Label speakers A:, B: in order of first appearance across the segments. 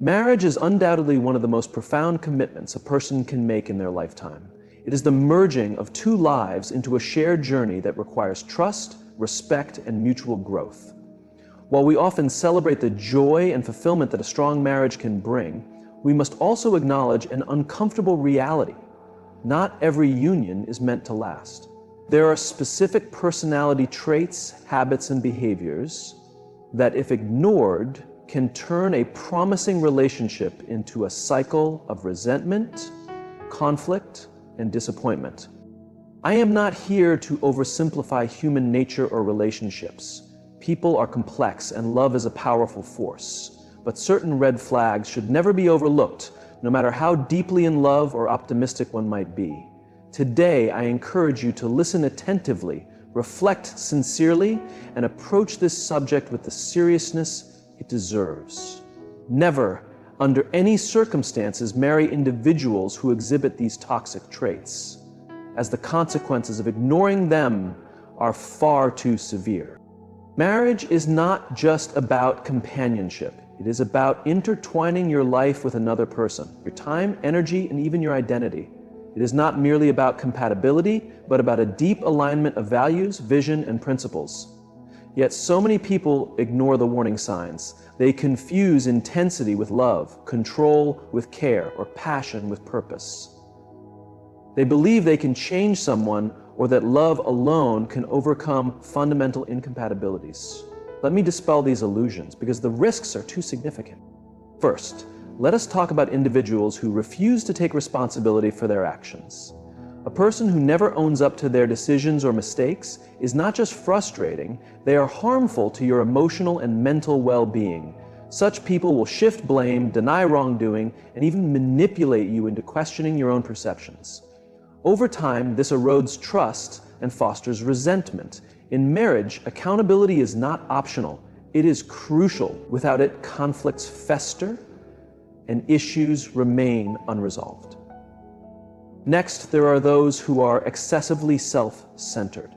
A: Marriage is undoubtedly one of the most profound commitments a person can make in their lifetime. It is the merging of two lives into a shared journey that requires trust, respect, and mutual growth. While we often celebrate the joy and fulfillment that a strong marriage can bring, we must also acknowledge an uncomfortable reality. Not every union is meant to last. There are specific personality traits, habits, and behaviors that, if ignored, can turn a promising relationship into a cycle of resentment, conflict, and disappointment. I am not here to oversimplify human nature or relationships. People are complex and love is a powerful force, but certain red flags should never be overlooked, no matter how deeply in love or optimistic one might be. Today, I encourage you to listen attentively, reflect sincerely, and approach this subject with the seriousness it deserves. Never, under any circumstances, marry individuals who exhibit these toxic traits, as the consequences of ignoring them are far too severe. Marriage is not just about companionship. It is about intertwining your life with another person, your time, energy, and even your identity. It is not merely about compatibility, but about a deep alignment of values, vision, and principles. Yet so many people ignore the warning signs. They confuse intensity with love, control with care, or passion with purpose. They believe they can change someone or that love alone can overcome fundamental incompatibilities. Let me dispel these illusions because the risks are too significant. First, let us talk about individuals who refuse to take responsibility for their actions. A person who never owns up to their decisions or mistakes is not just frustrating, they are harmful to your emotional and mental well-being. Such people will shift blame, deny wrongdoing, and even manipulate you into questioning your own perceptions. Over time, this erodes trust and fosters resentment. In marriage, accountability is not optional. It is crucial. Without it, conflicts fester and issues remain unresolved. Next, there are those who are excessively self-centered.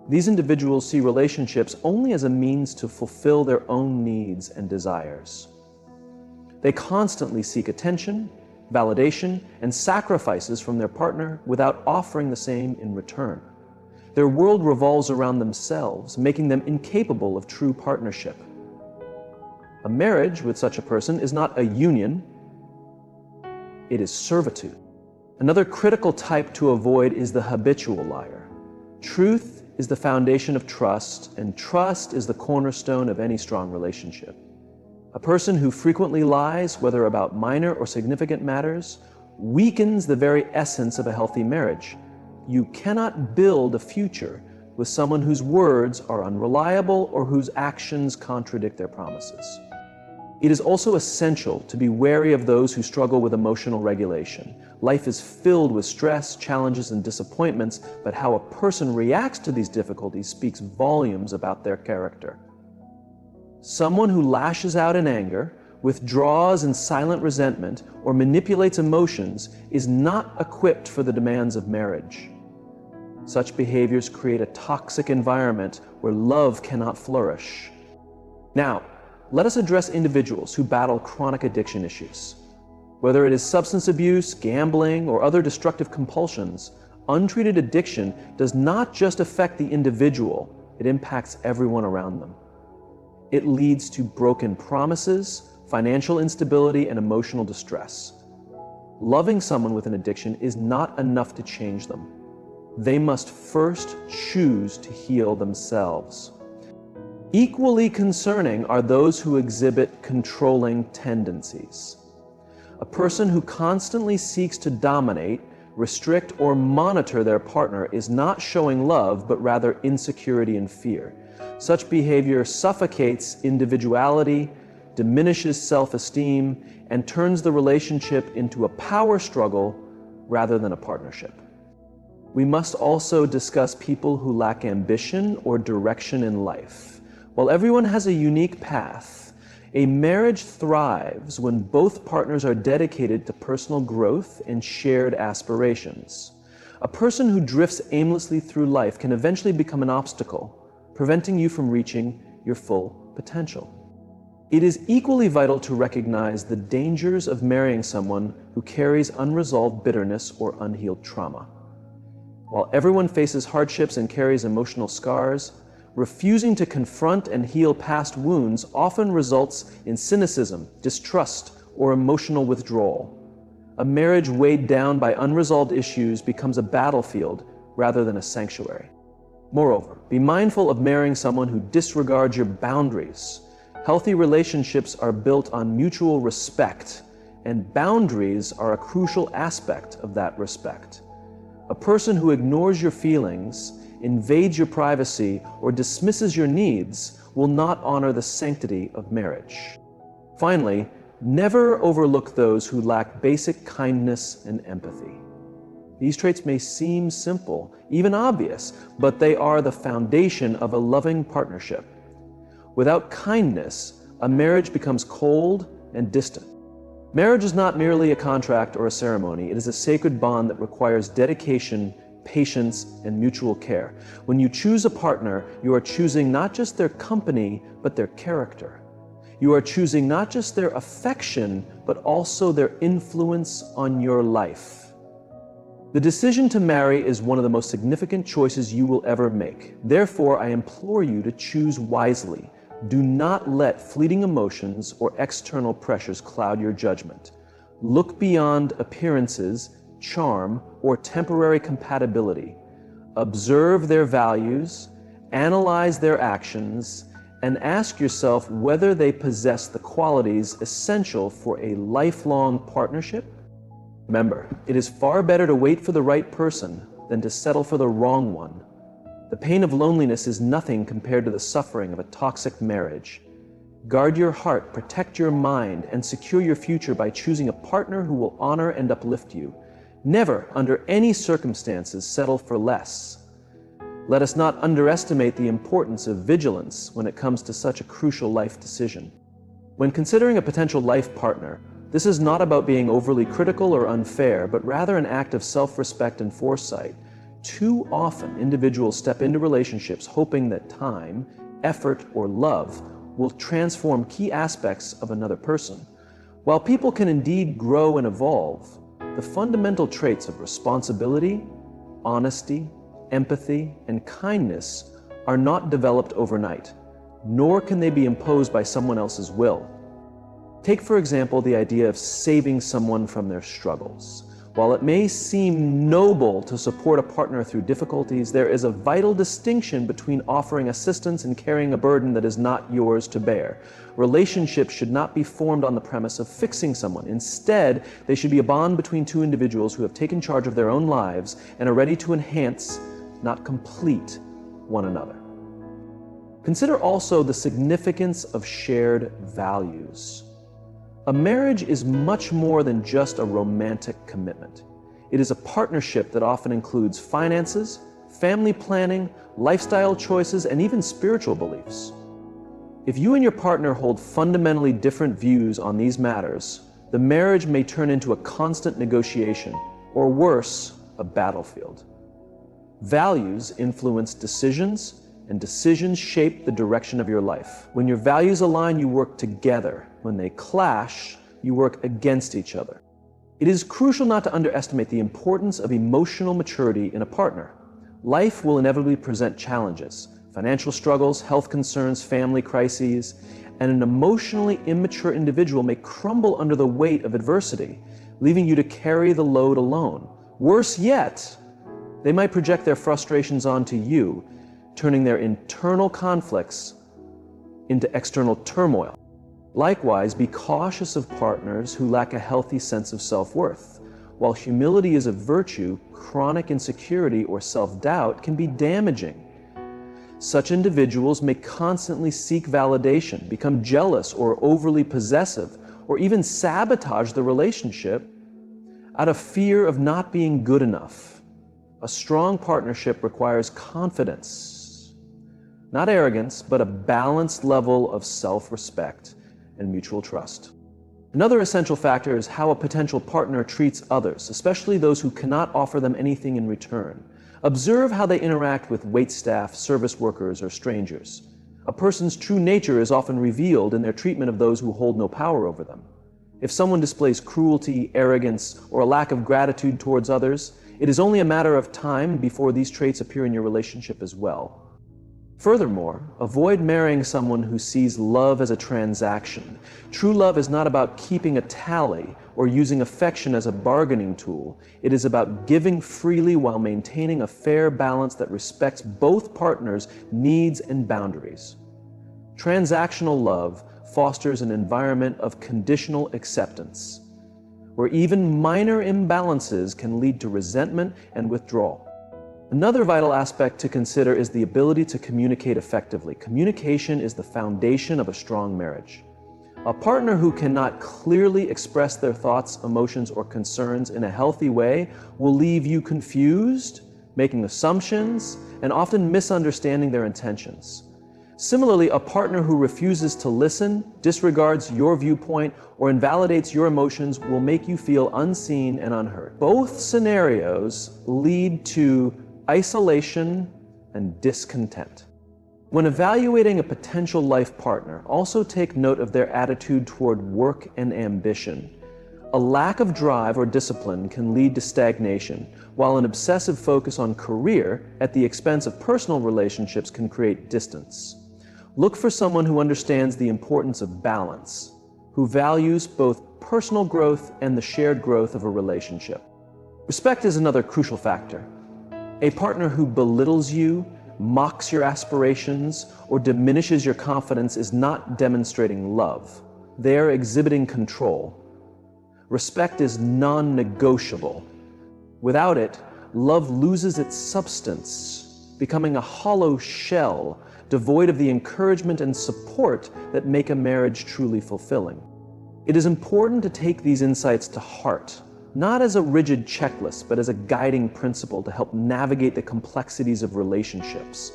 A: These individuals see relationships only as a means to fulfill their own needs and desires. They constantly seek attention, validation, and sacrifices from their partner without offering the same in return. Their world revolves around themselves, making them incapable of true partnership. A marriage with such a person is not a union, it is servitude. Another critical type to avoid is the habitual liar. Truth is the foundation of trust, and trust is the cornerstone of any strong relationship. A person who frequently lies, whether about minor or significant matters, weakens the very essence of a healthy marriage. You cannot build a future with someone whose words are unreliable or whose actions contradict their promises. It is also essential to be wary of those who struggle with emotional regulation. Life is filled with stress, challenges, and disappointments, but how a person reacts to these difficulties speaks volumes about their character. Someone who lashes out in anger, withdraws in silent resentment, or manipulates emotions is not equipped for the demands of marriage. Such behaviors create a toxic environment where love cannot flourish. Now, let us address individuals who battle chronic addiction issues. Whether it is substance abuse, gambling, or other destructive compulsions, untreated addiction does not just affect the individual, it impacts everyone around them. It leads to broken promises, financial instability, and emotional distress. Loving someone with an addiction is not enough to change them. They must first choose to heal themselves. Equally concerning are those who exhibit controlling tendencies. A person who constantly seeks to dominate, restrict, or monitor their partner is not showing love, but rather insecurity and fear. Such behavior suffocates individuality, diminishes self-esteem, and turns the relationship into a power struggle rather than a partnership. We must also discuss people who lack ambition or direction in life. While everyone has a unique path, a marriage thrives when both partners are dedicated to personal growth and shared aspirations. A person who drifts aimlessly through life can eventually become an obstacle, preventing you from reaching your full potential. It is equally vital to recognize the dangers of marrying someone who carries unresolved bitterness or unhealed trauma. While everyone faces hardships and carries emotional scars, refusing to confront and heal past wounds often results in cynicism, distrust, or emotional withdrawal. A marriage weighed down by unresolved issues becomes a battlefield rather than a sanctuary. Moreover, be mindful of marrying someone who disregards your boundaries. Healthy relationships are built on mutual respect, and boundaries are a crucial aspect of that respect. A person who ignores your feelings, invades your privacy, or dismisses your needs will not honor the sanctity of marriage. Finally, never overlook those who lack basic kindness and empathy. These traits may seem simple, even obvious, but they are the foundation of a loving partnership. Without kindness, a marriage becomes cold and distant. Marriage is not merely a contract or a ceremony. It is a sacred bond that requires dedication, patience, and mutual care. When you choose a partner, you are choosing not just their company, but their character. You are choosing not just their affection, but also their influence on your life. The decision to marry is one of the most significant choices you will ever make. Therefore, I implore you to choose wisely. Do not let fleeting emotions or external pressures cloud your judgment. Look beyond appearances, charm, or temporary compatibility. Observe their values, analyze their actions, and ask yourself whether they possess the qualities essential for a lifelong partnership. Remember, it is far better to wait for the right person than to settle for the wrong one. The pain of loneliness is nothing compared to the suffering of a toxic marriage. Guard your heart, protect your mind, and secure your future by choosing a partner who will honor and uplift you. Never, under any circumstances, settle for less. Let us not underestimate the importance of vigilance when it comes to such a crucial life decision. When considering a potential life partner, this is not about being overly critical or unfair, but rather an act of self-respect and foresight. Too often, individuals step into relationships hoping that time, effort, or love will transform key aspects of another person. While people can indeed grow and evolve, the fundamental traits of responsibility, honesty, empathy, and kindness are not developed overnight, nor can they be imposed by someone else's will. Take, for example, the idea of saving someone from their struggles. While it may seem noble to support a partner through difficulties, there is a vital distinction between offering assistance and carrying a burden that is not yours to bear. Relationships should not be formed on the premise of fixing someone. Instead, they should be a bond between two individuals who have taken charge of their own lives and are ready to enhance, not complete, one another. Consider also the significance of shared values. A marriage is much more than just a romantic commitment. It is a partnership that often includes finances, family planning, lifestyle choices, and even spiritual beliefs. If you and your partner hold fundamentally different views on these matters, the marriage may turn into a constant negotiation, or worse, a battlefield. Values influence decisions, and decisions shape the direction of your life. When your values align, you work together. When they clash, you work against each other. It is crucial not to underestimate the importance of emotional maturity in a partner. Life will inevitably present challenges, financial struggles, health concerns, family crises, and an emotionally immature individual may crumble under the weight of adversity, leaving you to carry the load alone. Worse yet, they might project their frustrations onto you, turning their internal conflicts into external turmoil. Likewise, be cautious of partners who lack a healthy sense of self-worth. While humility is a virtue, chronic insecurity or self-doubt can be damaging. Such individuals may constantly seek validation, become jealous or overly possessive, or even sabotage the relationship out of fear of not being good enough. A strong partnership requires confidence, not arrogance, but a balanced level of self-respect and mutual trust. Another essential factor is how a potential partner treats others, especially those who cannot offer them anything in return. Observe how they interact with waitstaff, service workers, or strangers. A person's true nature is often revealed in their treatment of those who hold no power over them. If someone displays cruelty, arrogance, or a lack of gratitude towards others, it is only a matter of time before these traits appear in your relationship as well. Furthermore, avoid marrying someone who sees love as a transaction. True love is not about keeping a tally or using affection as a bargaining tool. It is about giving freely while maintaining a fair balance that respects both partners' needs and boundaries. Transactional love fosters an environment of conditional acceptance, where even minor imbalances can lead to resentment and withdrawal. Another vital aspect to consider is the ability to communicate effectively. Communication is the foundation of a strong marriage. A partner who cannot clearly express their thoughts, emotions, or concerns in a healthy way will leave you confused, making assumptions, and often misunderstanding their intentions. Similarly, a partner who refuses to listen, disregards your viewpoint, or invalidates your emotions will make you feel unseen and unheard. Both scenarios lead to isolation and discontent. When evaluating a potential life partner, also take note of their attitude toward work and ambition. A lack of drive or discipline can lead to stagnation, while an obsessive focus on career at the expense of personal relationships can create distance. Look for someone who understands the importance of balance, who values both personal growth and the shared growth of a relationship. Respect is another crucial factor. A partner who belittles you, mocks your aspirations, or diminishes your confidence is not demonstrating love. They are exhibiting control. Respect is non-negotiable. Without it, love loses its substance, becoming a hollow shell, devoid of the encouragement and support that make a marriage truly fulfilling. It is important to take these insights to heart, not as a rigid checklist, but as a guiding principle to help navigate the complexities of relationships.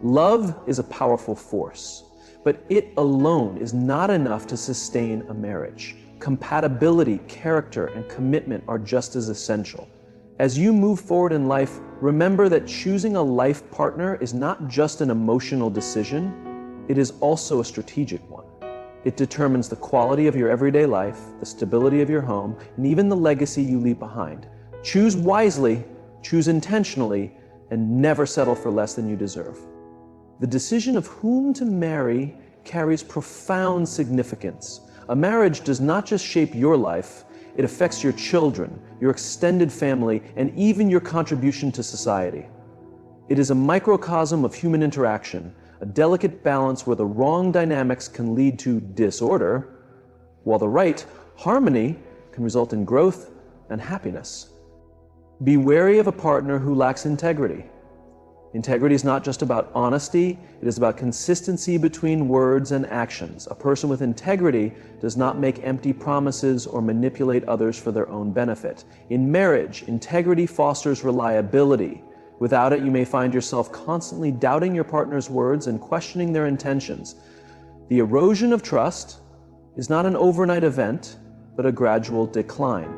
A: Love is a powerful force, but it alone is not enough to sustain a marriage. Compatibility, character, and commitment are just as essential. As you move forward in life, remember that choosing a life partner is not just an emotional decision, it is also a strategic one. It determines the quality of your everyday life, the stability of your home, and even the legacy you leave behind. Choose wisely, choose intentionally, and never settle for less than you deserve. The decision of whom to marry carries profound significance. A marriage does not just shape your life, it affects your children, your extended family, and even your contribution to society. It is a microcosm of human interaction, a delicate balance where the wrong dynamics can lead to disorder, while the right harmony can result in growth and happiness. Be wary of a partner who lacks integrity. Integrity is not just about honesty, it is about consistency between words and actions. A person with integrity does not make empty promises or manipulate others for their own benefit. In marriage, integrity fosters reliability. Without it, you may find yourself constantly doubting your partner's words and questioning their intentions. The erosion of trust is not an overnight event, but a gradual decline,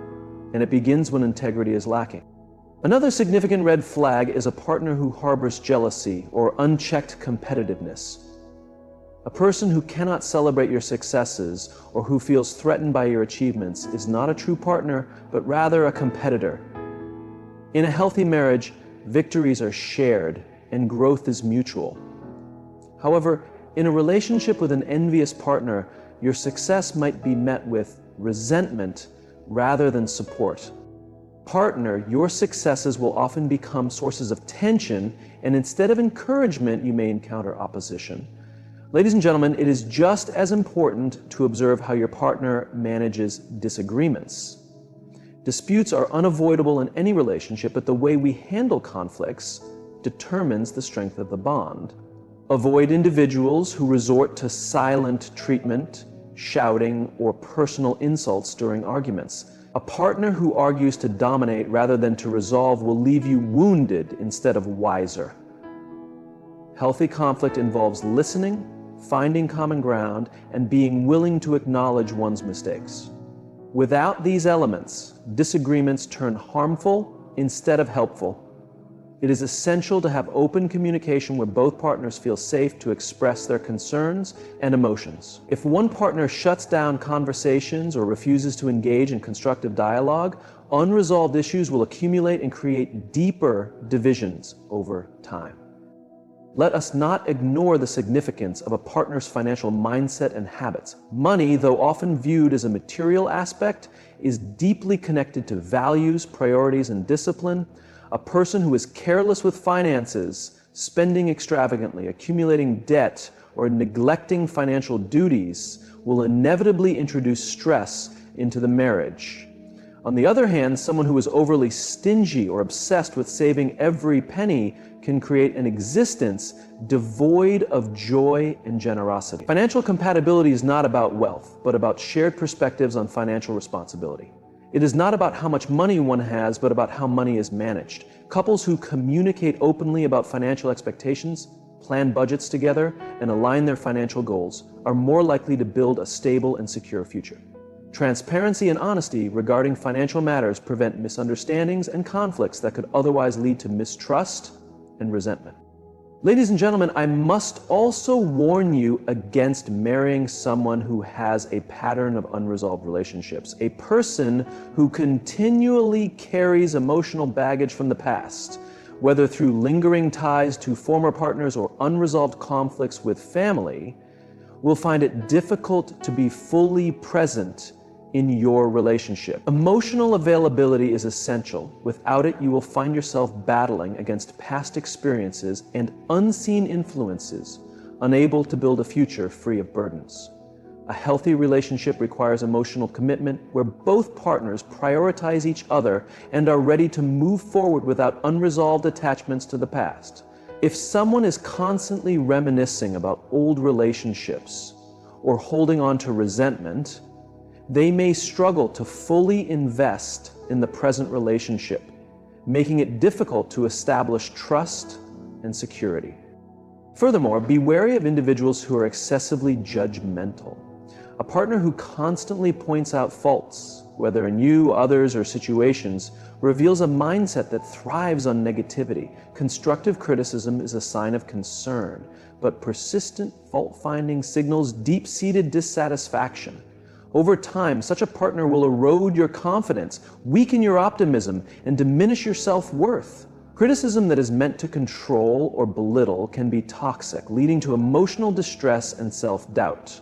A: and it begins when integrity is lacking. Another significant red flag is a partner who harbors jealousy or unchecked competitiveness. A person who cannot celebrate your successes or who feels threatened by your achievements is not a true partner, but rather a competitor. In a healthy marriage, victories are shared and growth is mutual. However, in a relationship with an envious partner, your success might be met with resentment rather than support. Partner, your successes will often become sources of tension, and instead of encouragement, you may encounter opposition. Ladies and gentlemen, it is just as important to observe how your partner manages disagreements. Disputes are unavoidable in any relationship, but the way we handle conflicts determines the strength of the bond. Avoid individuals who resort to silent treatment, shouting, or personal insults during arguments. A partner who argues to dominate rather than to resolve will leave you wounded instead of wiser. Healthy conflict involves listening, finding common ground, and being willing to acknowledge one's mistakes. Without these elements, disagreements turn harmful instead of helpful. It is essential to have open communication where both partners feel safe to express their concerns and emotions. If one partner shuts down conversations or refuses to engage in constructive dialogue, unresolved issues will accumulate and create deeper divisions over time. Let us not ignore the significance of a partner's financial mindset and habits. Money, though often viewed as a material aspect, is deeply connected to values, priorities, and discipline. A person who is careless with finances, spending extravagantly, accumulating debt, or neglecting financial duties will inevitably introduce stress into the marriage. On the other hand, someone who is overly stingy or obsessed with saving every penny can create an existence devoid of joy and generosity. Financial compatibility is not about wealth, but about shared perspectives on financial responsibility. It is not about how much money one has, but about how money is managed. Couples who communicate openly about financial expectations, plan budgets together, and align their financial goals are more likely to build a stable and secure future. Transparency and honesty regarding financial matters prevent misunderstandings and conflicts that could otherwise lead to mistrust and resentment. Ladies and gentlemen, I must also warn you against marrying someone who has a pattern of unresolved relationships, a person who continually carries emotional baggage from the past, whether through lingering ties to former partners or unresolved conflicts with family, will find it difficult to be fully present in your relationship. Emotional availability is essential. Without it, you will find yourself battling against past experiences and unseen influences, unable to build a future free of burdens. A healthy relationship requires emotional commitment where both partners prioritize each other and are ready to move forward without unresolved attachments to the past. If someone is constantly reminiscing about old relationships or holding on to resentment, they may struggle to fully invest in the present relationship, making it difficult to establish trust and security. Furthermore, be wary of individuals who are excessively judgmental. A partner who constantly points out faults, whether in you, others, or situations, reveals a mindset that thrives on negativity. Constructive criticism is a sign of concern, but persistent fault-finding signals deep-seated dissatisfaction. Over time, such a partner will erode your confidence, weaken your optimism, and diminish your self-worth. Criticism that is meant to control or belittle can be toxic, leading to emotional distress and self-doubt.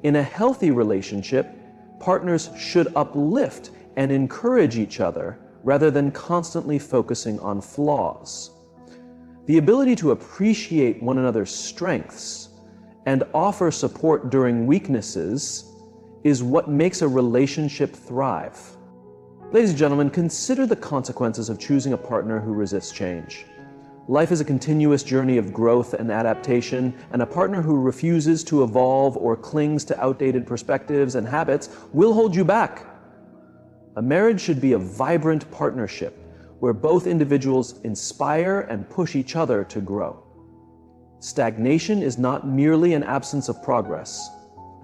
A: In a healthy relationship, partners should uplift and encourage each other rather than constantly focusing on flaws. The ability to appreciate one another's strengths and offer support during weaknesses is what makes a relationship thrive. Ladies and gentlemen, consider the consequences of choosing a partner who resists change. Life is a continuous journey of growth and adaptation, and a partner who refuses to evolve or clings to outdated perspectives and habits will hold you back. A marriage should be a vibrant partnership where both individuals inspire and push each other to grow. Stagnation is not merely an absence of progress.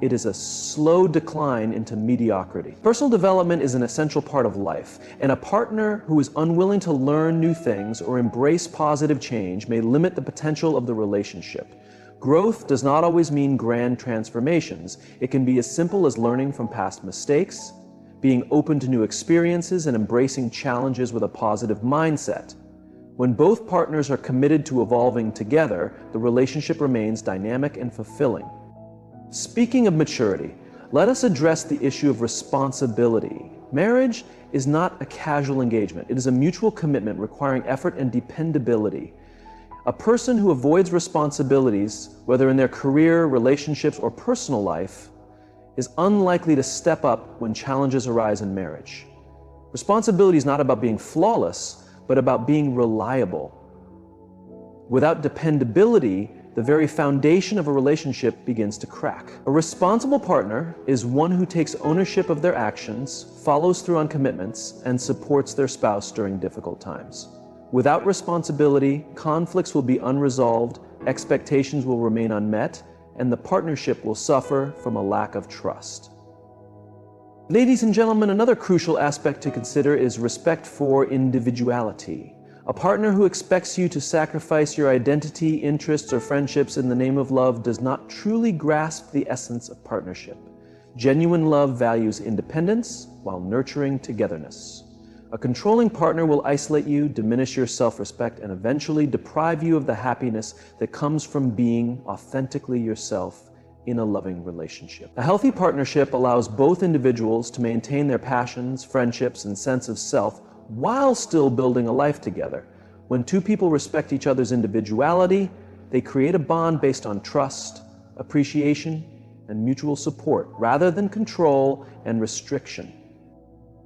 A: It is a slow decline into mediocrity. Personal development is an essential part of life, and a partner who is unwilling to learn new things or embrace positive change may limit the potential of the relationship. Growth does not always mean grand transformations. It can be as simple as learning from past mistakes, being open to new experiences, and embracing challenges with a positive mindset. When both partners are committed to evolving together, the relationship remains dynamic and fulfilling. Speaking of maturity, let us address the issue of responsibility. Marriage is not a casual engagement. It is a mutual commitment requiring effort and dependability. A person who avoids responsibilities, whether in their career, relationships, or personal life, is unlikely to step up when challenges arise in marriage. Responsibility is not about being flawless, but about being reliable. Without dependability, the very foundation of a relationship begins to crack. A responsible partner is one who takes ownership of their actions, follows through on commitments, and supports their spouse during difficult times. Without responsibility, conflicts will be unresolved, expectations will remain unmet, and the partnership will suffer from a lack of trust. Ladies and gentlemen, another crucial aspect to consider is respect for individuality. A partner who expects you to sacrifice your identity, interests, or friendships in the name of love does not truly grasp the essence of partnership. Genuine love values independence while nurturing togetherness. A controlling partner will isolate you, diminish your self-respect, and eventually deprive you of the happiness that comes from being authentically yourself in a loving relationship. A healthy partnership allows both individuals to maintain their passions, friendships, and sense of self while still building a life together. When two people respect each other's individuality, they create a bond based on trust, appreciation, and mutual support, rather than control and restriction.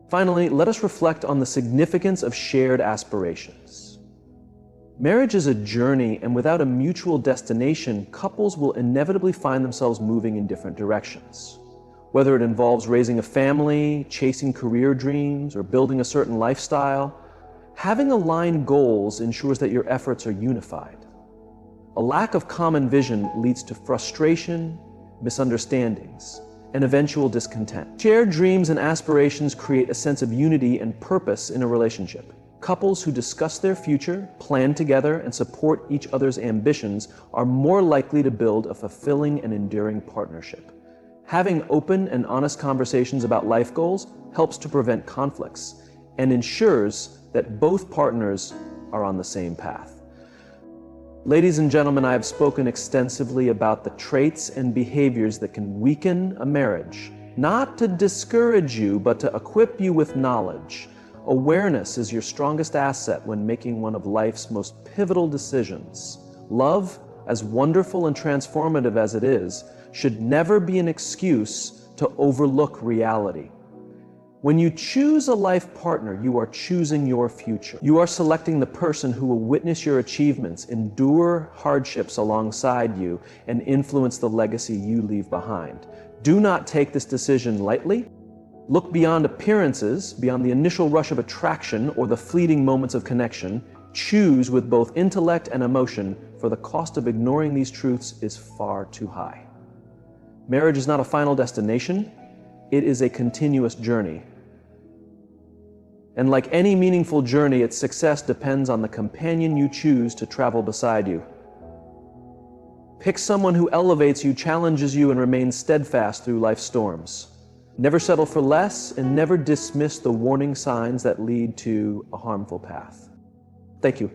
A: Finally, let us reflect on the significance of shared aspirations. Marriage is a journey, and without a mutual destination, couples will inevitably find themselves moving in different directions. Whether it involves raising a family, chasing career dreams, or building a certain lifestyle, having aligned goals ensures that your efforts are unified. A lack of common vision leads to frustration, misunderstandings, and eventual discontent. Shared dreams and aspirations create a sense of unity and purpose in a relationship. Couples who discuss their future, plan together, and support each other's ambitions are more likely to build a fulfilling and enduring partnership. Having open and honest conversations about life goals helps to prevent conflicts and ensures that both partners are on the same path. Ladies and gentlemen, I have spoken extensively about the traits and behaviors that can weaken a marriage, not to discourage you, but to equip you with knowledge. Awareness is your strongest asset when making one of life's most pivotal decisions. Love, as wonderful and transformative as it is, should never be an excuse to overlook reality. When you choose a life partner, you are choosing your future. You are selecting the person who will witness your achievements, endure hardships alongside you, and influence the legacy you leave behind. Do not take this decision lightly. Look beyond appearances, beyond the initial rush of attraction or the fleeting moments of connection. Choose with both intellect and emotion, for the cost of ignoring these truths is far too high. Marriage is not a final destination. It is a continuous journey. And like any meaningful journey, its success depends on the companion you choose to travel beside you. Pick someone who elevates you, challenges you, and remains steadfast through life's storms. Never settle for less, and never dismiss the warning signs that lead to a harmful path. Thank you.